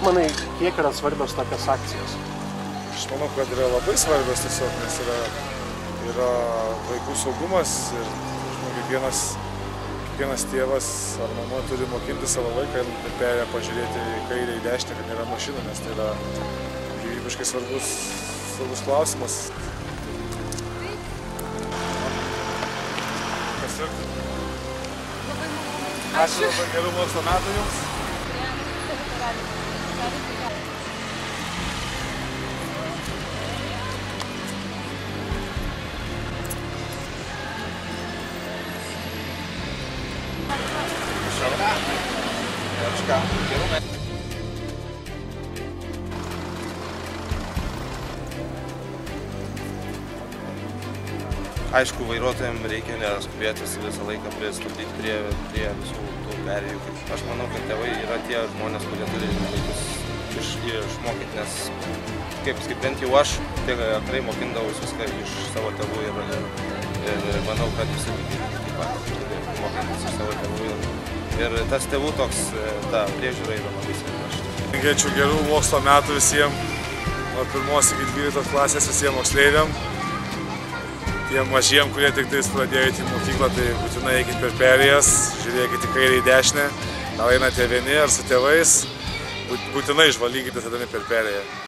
Kaip manai, kiek yra svarbios tokios akcijos? Aš manau, kad yra labai svarbios tiesiog, nes yra vaikų saugumas ir kiekvienas tėvas ar mama turi mokinti savo vaiką ir per perėją pažiūrėti į kairę, į dešinę, kad nėra mašinų, nes tai yra gyvybiškai svarbus klausimas. Ačiū labai, gerų mokslo metų jums. Aišku, vairuotojams reikia neskubėti visą laiką pristabdyti prie visų tų perėjų. Aš manau, kad tėvai yra tie žmonės, kurie turi vaikus išmokyti, nes kaip bent jau aš tikrai mokindavausi viską iš savo tėvų ir manau, kad visi taip pat mokintis iš savo tėvų. Ir tas tėvų toks, ta priežiūra yra labai svarbi. Linkėčiau gerų mokslo metų visiems, nuo 1 iki 12 klasės visiems moksleiviams. Tiem mažiem, kurie tik pradėjo eiti į mokyklą, tai būtinai eikit per perėjas, žiūrėkit į kairę, į dešinę, gal einate vieni ar su tėvais, būtinai išvalykite tada per perėją.